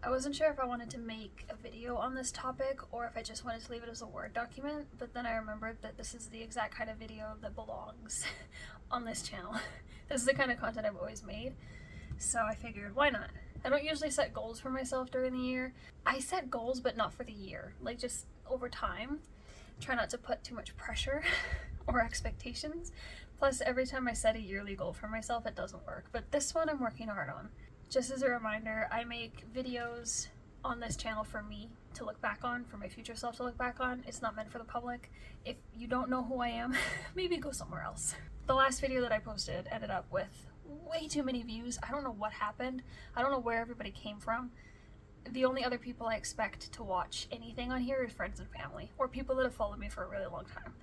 I wasn't sure if I wanted to make a video on this topic or if I just wanted to leave it as a Word document, but then I remembered that this is the exact kind of video that belongs on this channel. This is the kind of content I've always made, so I figured, why not? I don't usually set goals for myself during the year. I set goals, but not for the year, like just over time. Try not to put too much pressure or expectations. Plus, every time I set a yearly goal for myself, it doesn't work, but this one I'm working hard on. Just as a reminder, I make videos on this channel for me to look back on, for my future self to look back on. It's not meant for the public. If you don't know who I am, maybe go somewhere else. The last video that I posted ended up with way too many views. I don't know what happened. I don't know where everybody came from. The only other people I expect to watch anything on here is friends and family, or people that have followed me for a really long time.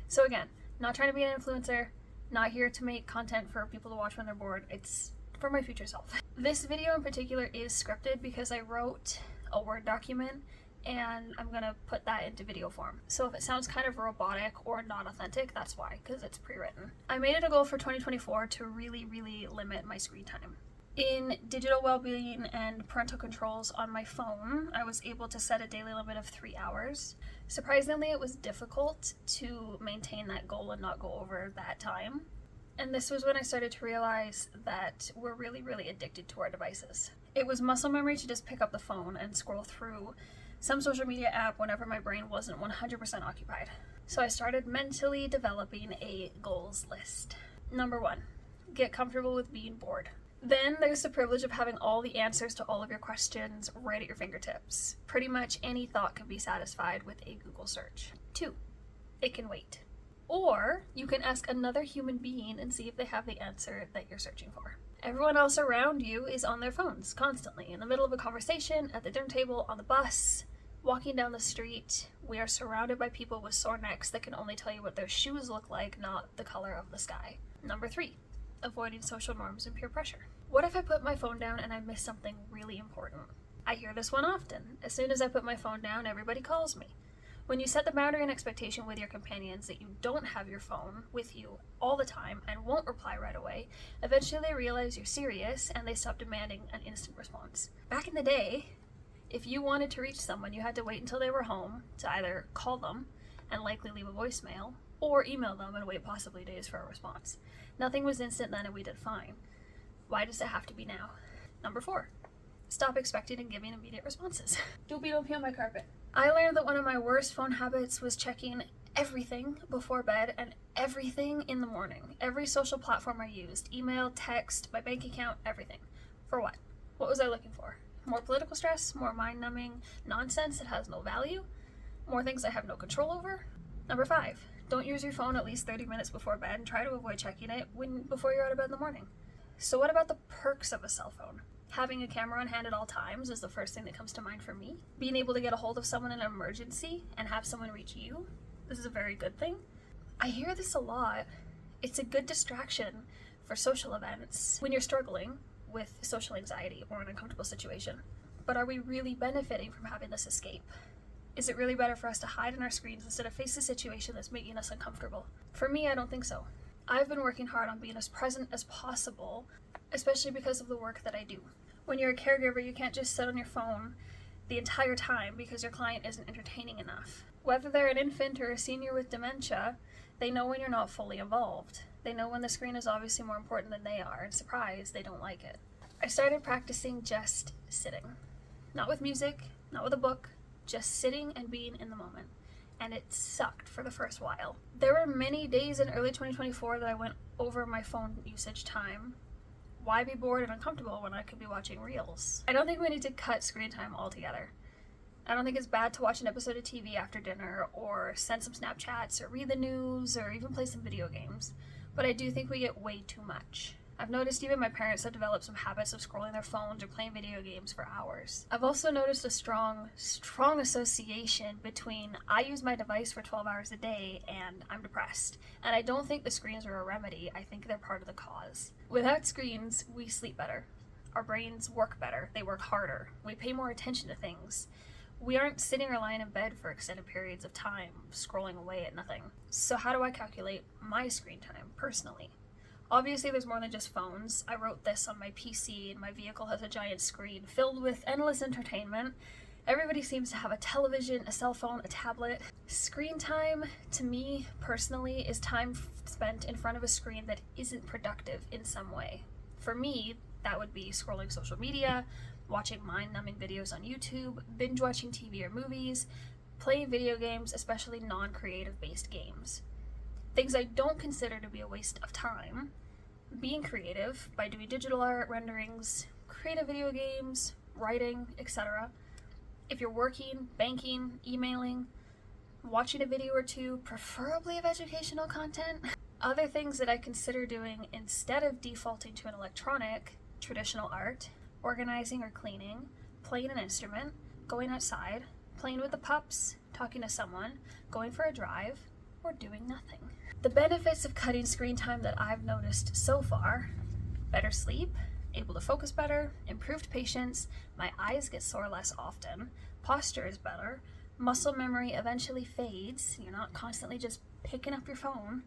So again, not trying to be an influencer, not here to make content for people to watch when they're bored. It's for my future self. This video in particular is scripted because I wrote a Word document and I'm gonna put that into video form. So if it sounds kind of robotic or not authentic, that's why, because it's pre-written. I made it a goal for 2024 to really limit my screen time. In digital well-being and parental controls on my phone, I was able to set a daily limit of 3 hours. Surprisingly, it was difficult to maintain that goal and not go over that time. And this was when I started to realize that we're really addicted to our devices. It was muscle memory to just pick up the phone and scroll through some social media app whenever my brain wasn't 100% occupied. So I started mentally developing a goals list. Number 1, get comfortable with being bored. Then there's the privilege of having all the answers to all of your questions right at your fingertips. Pretty much any thought can be satisfied with a Google search. 2, it can wait. Or you can ask another human being and see if they have the answer that you're searching for. Everyone else around you is on their phones constantly, in the middle of a conversation, at the dinner table, on the bus, walking down the street. We are surrounded by people with sore necks that can only tell you what their shoes look like, not the color of the sky. Number 3, avoiding social norms and peer pressure. What if I put my phone down and I miss something really important? I hear this one often. As soon as I put my phone down, everybody calls me. When you set the boundary and expectation with your companions that you don't have your phone with you all the time and won't reply right away, eventually they realize you're serious and they stop demanding an instant response. Back in the day, if you wanted to reach someone, you had to wait until they were home to either call them and likely leave a voicemail or email them and wait possibly days for a response. Nothing was instant then and we did fine. Why does it have to be now? Number 4, stop expecting and giving immediate responses. Don't pee on my carpet. I learned that one of my worst phone habits was checking everything before bed and everything in the morning. Every social platform I used, email, text, my bank account, everything. For what? What was I looking for? More political stress? More mind-numbing nonsense that has no value? More things I have no control over? Number 5, don't use your phone at least 30 minutes before bed and try to avoid checking it before you're out of bed in the morning. So what about the perks of a cell phone? Having a camera on hand at all times is the first thing that comes to mind for me. Being able to get a hold of someone in an emergency and have someone reach you, this is a very good thing. I hear this a lot. It's a good distraction for social events when you're struggling with social anxiety or an uncomfortable situation. But are we really benefiting from having this escape? Is it really better for us to hide in our screens instead of face a situation that's making us uncomfortable? For me, I don't think so. I've been working hard on being as present as possible, especially because of the work that I do. When you're a caregiver, you can't just sit on your phone the entire time because your client isn't entertaining enough. Whether they're an infant or a senior with dementia, they know when you're not fully involved. They know when the screen is obviously more important than they are, and surprise, they don't like it. I started practicing just sitting. Not with music, not with a book, just sitting and being in the moment. And it sucked for the first while. There were many days in early 2024 that I went over my phone usage time. Why be bored and uncomfortable when I could be watching reels? I don't think we need to cut screen time altogether. I don't think it's bad to watch an episode of TV after dinner or send some Snapchats or read the news or even play some video games. But I do think we get way too much. I've noticed even my parents have developed some habits of scrolling their phones or playing video games for hours. I've also noticed a strong association between I use my device for 12 hours a day and I'm depressed. And I don't think the screens are a remedy. I think they're part of the cause. Without screens, we sleep better. Our brains work better. They work harder. We pay more attention to things. We aren't sitting or lying in bed for extended periods of time, scrolling away at nothing. So how do I calculate my screen time personally? Obviously, there's more than just phones. I wrote this on my PC, and my vehicle has a giant screen filled with endless entertainment. Everybody seems to have a television, a cell phone, a tablet. Screen time, to me personally, is time spent in front of a screen that isn't productive in some way. For me, that would be scrolling social media, watching mind-numbing videos on YouTube, binge-watching TV or movies, playing video games, especially non-creative based games. Things I don't consider to be a waste of time: being creative by doing digital art, renderings, creative video games, writing, etc. If you're working, banking, emailing, watching a video or two, preferably of educational content. Other things that I consider doing instead of defaulting to an electronic, traditional art: organizing or cleaning, playing an instrument, going outside, playing with the pups, talking to someone, going for a drive, or doing nothing. The benefits of cutting screen time that I've noticed so far: better sleep, able to focus better, improved patience, my eyes get sore less often, posture is better, muscle memory eventually fades, you're not constantly just picking up your phone,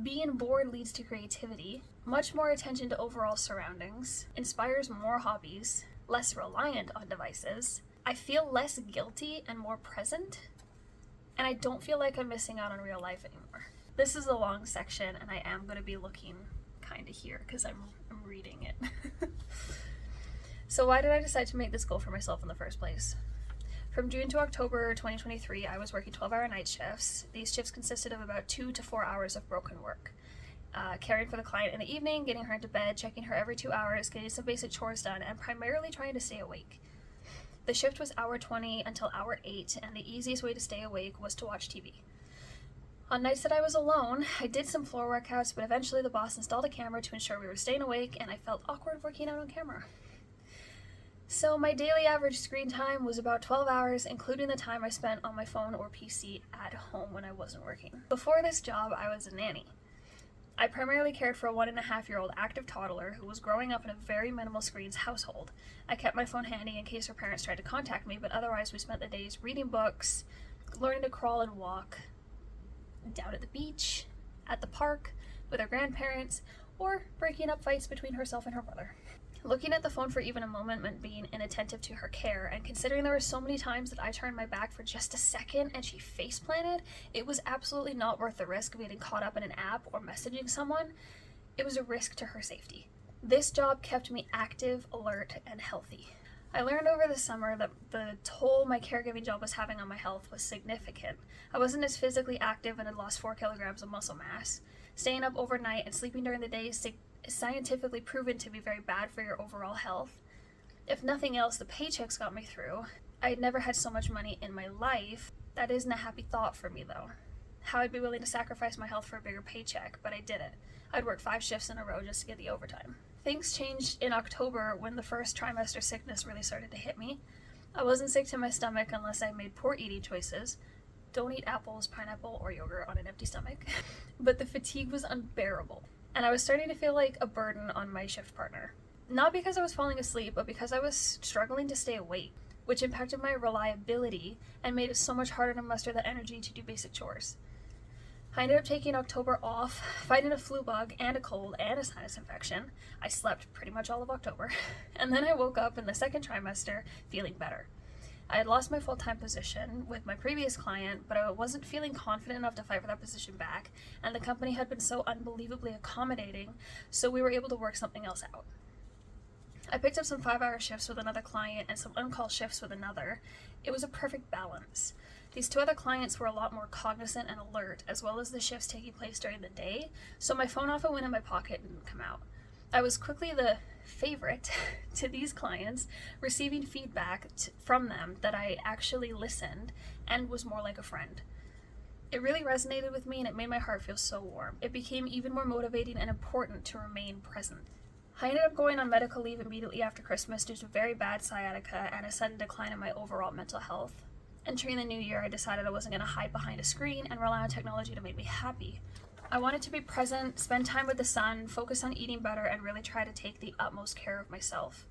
being bored leads to creativity, much more attention to overall surroundings, inspires more hobbies, less reliant on devices, I feel less guilty and more present, and I don't feel like I'm missing out on real life anymore. This is a long section, and I am going to be looking kind of here because I'm reading it. So why did I decide to make this goal for myself in the first place? From June to October 2023, I was working 12-hour night shifts. These shifts consisted of about 2 to 4 hours of broken work. Caring for the client in the evening, getting her into bed, checking her every 2 hours, getting some basic chores done, and primarily trying to stay awake. The shift was hour 20 until hour 8, and the easiest way to stay awake was to watch TV. On nights that I was alone, I did some floor workouts, but eventually the boss installed a camera to ensure we were staying awake, and I felt awkward working out on camera. So my daily average screen time was about 12 hours, including the time I spent on my phone or PC at home when I wasn't working. Before this job, I was a nanny. I primarily cared for a 1.5-year-old active toddler who was growing up in a very minimal screens household. I kept my phone handy in case her parents tried to contact me, but otherwise we spent the days reading books, learning to crawl and walk, down at the beach, at the park, with her grandparents, or breaking up fights between herself and her brother. Looking at the phone for even a moment meant being inattentive to her care, and considering there were so many times that I turned my back for just a second and she face planted, it was absolutely not worth the risk of getting caught up in an app or messaging someone. It was a risk to her safety. This job kept me active, alert, and healthy. I learned over the summer that the toll my caregiving job was having on my health was significant. I wasn't as physically active and had lost 4 kilograms of muscle mass. Staying up overnight and sleeping during the day is scientifically proven to be very bad for your overall health. If nothing else, the paychecks got me through. I had never had so much money in my life. That isn't a happy thought for me, though. How I'd be willing to sacrifice my health for a bigger paycheck, but I did it. I'd work 5 shifts in a row just to get the overtime. Things changed in October when the first trimester sickness really started to hit me. I wasn't sick to my stomach unless I made poor eating choices. Don't eat apples, pineapple, or yogurt on an empty stomach. But the fatigue was unbearable, and I was starting to feel like a burden on my shift partner. Not because I was falling asleep, but because I was struggling to stay awake, which impacted my reliability and made it so much harder to muster the energy to do basic chores. I ended up taking October off, fighting a flu bug and a cold and a sinus infection. I slept pretty much all of October, and then I woke up in the second trimester feeling better. I had lost my full-time position with my previous client, but I wasn't feeling confident enough to fight for that position back, and the company had been so unbelievably accommodating, so we were able to work something else out. I picked up some 5-hour shifts with another client and some on-call shifts with another. It was a perfect balance. These 2 other clients were a lot more cognizant and alert, as well as the shifts taking place during the day, so my phone often went in my pocket and didn't come out. I was quickly the favorite to these clients, receiving feedback from them that I actually listened and was more like a friend. It really resonated with me, and it made my heart feel so warm. It became even more motivating and important to remain present. I ended up going on medical leave immediately after Christmas due to very bad sciatica and a sudden decline in my overall mental health. Entering the new year, I decided I wasn't going to hide behind a screen and rely on technology to make me happy. I wanted to be present, spend time with the sun, focus on eating better, and really try to take the utmost care of myself.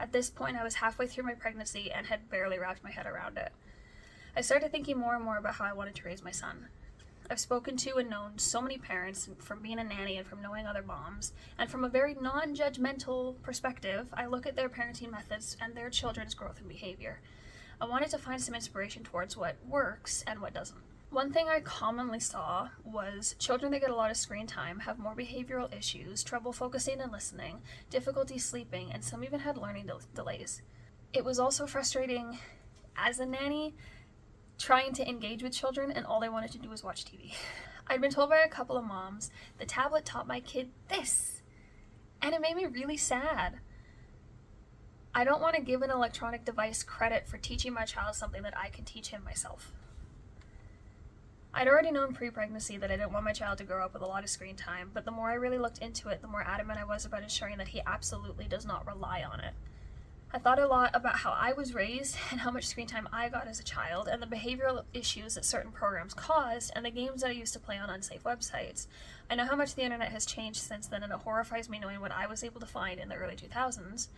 At this point, I was halfway through my pregnancy and had barely wrapped my head around it. I started thinking more and more about how I wanted to raise my son. I've spoken to and known so many parents from being a nanny and from knowing other moms, and from a very non-judgmental perspective, I look at their parenting methods and their children's growth and behavior. I wanted to find some inspiration towards what works and what doesn't. One thing I commonly saw was children that get a lot of screen time have more behavioral issues, trouble focusing and listening, difficulty sleeping, and some even had learning delays. It was also frustrating as a nanny trying to engage with children and all they wanted to do was watch TV. I'd been told by a couple of moms, the tablet taught my kid this, and it made me really sad. I don't want to give an electronic device credit for teaching my child something that I can teach him myself. I'd already known pre-pregnancy that I didn't want my child to grow up with a lot of screen time, but the more I really looked into it, the more adamant I was about ensuring that he absolutely does not rely on it. I thought a lot about how I was raised and how much screen time I got as a child and the behavioral issues that certain programs caused and the games that I used to play on unsafe websites. I know how much the internet has changed since then, and it horrifies me knowing what I was able to find in the early 2000s.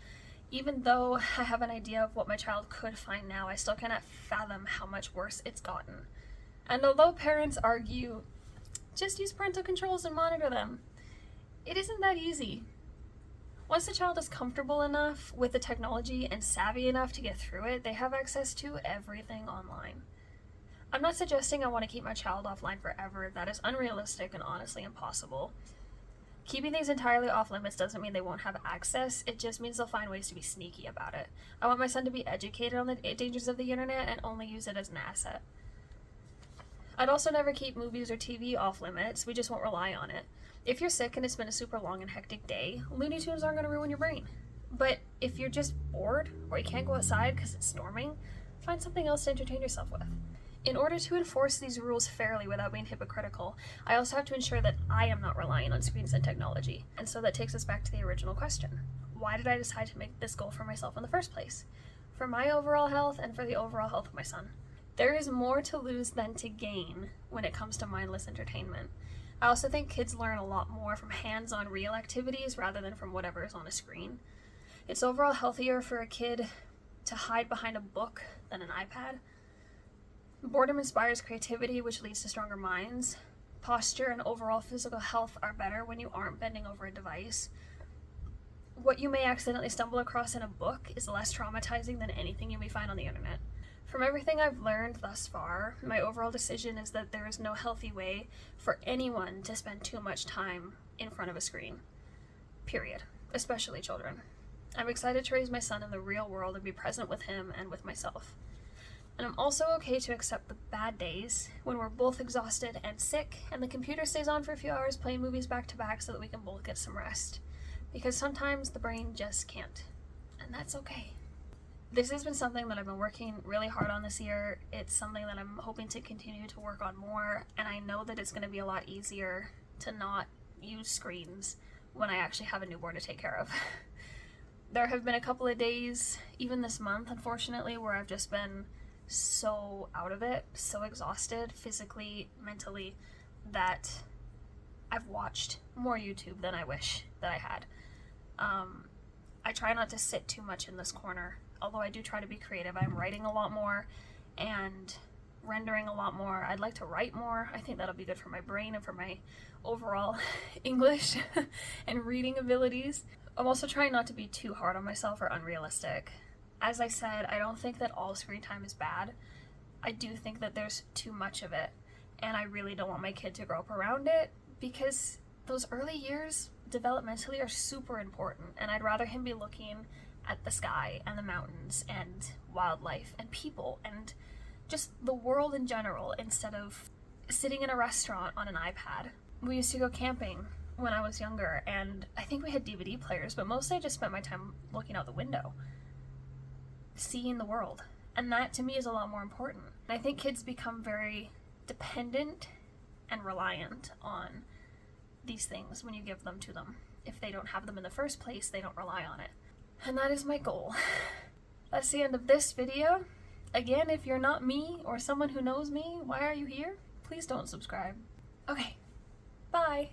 Even though I have an idea of what my child could find now, I still cannot fathom how much worse it's gotten. And although parents argue, just use parental controls and monitor them, it isn't that easy. Once the child is comfortable enough with the technology and savvy enough to get through it, they have access to everything online. I'm not suggesting I want to keep my child offline forever. That is unrealistic and honestly impossible. Keeping things entirely off limits doesn't mean they won't have access, it just means they'll find ways to be sneaky about it. I want my son to be educated on the dangers of the internet and only use it as an asset. I'd also never keep movies or TV off limits, we just won't rely on it. If you're sick and it's been a super long and hectic day, Looney Tunes aren't going to ruin your brain. But if you're just bored, or you can't go outside because it's storming, find something else to entertain yourself with. In order to enforce these rules fairly without being hypocritical, I also have to ensure that I am not relying on screens and technology. And so that takes us back to the original question. Why did I decide to make this goal for myself in the first place? For my overall health and for the overall health of my son. There is more to lose than to gain when it comes to mindless entertainment. I also think kids learn a lot more from hands-on real activities rather than from whatever is on a screen. It's overall healthier for a kid to hide behind a book than an iPad. Boredom inspires creativity, which leads to stronger minds. Posture and overall physical health are better when you aren't bending over a device. What you may accidentally stumble across in a book is less traumatizing than anything you may find on the internet. From everything I've learned thus far, my overall decision is that there is no healthy way for anyone to spend too much time in front of a screen. Period. Especially children. I'm excited to raise my son in the real world and be present with him and with myself. And I'm also okay to accept the bad days when we're both exhausted and sick and the computer stays on for a few hours playing movies back to back so that we can both get some rest. Because sometimes the brain just can't. And that's okay. This has been something that I've been working really hard on this year. It's something that I'm hoping to continue to work on more, and I know that it's going to be a lot easier to not use screens when I actually have a newborn to take care of. There have been a couple of days, even this month unfortunately, where I've just been so out of it, so exhausted physically, mentally, that I've watched more YouTube than I wish that I had. I try not to sit too much in this corner. Although I do try to be creative, I'm writing a lot more and rendering a lot more. I'd like to write more. I think that'll be good for my brain and for my overall English and reading abilities. I'm also trying not to be too hard on myself or unrealistic. As I said, I don't think that all screen time is bad. I do think that there's too much of it, and I really don't want my kid to grow up around it because those early years developmentally are super important, and I'd rather him be looking at the sky and the mountains and wildlife and people and just the world in general instead of sitting in a restaurant on an iPad. We used to go camping when I was younger, and I think we had DVD players, but mostly I just spent my time looking out the window, seeing the world, and that to me is a lot more important. I think kids become very dependent and reliant on these things when you give them to them. If they don't have them in the first place, they don't rely on it. And that is my goal. That's the end of this video. Again, if you're not me or someone who knows me, why are you here? Please don't subscribe. Okay, bye.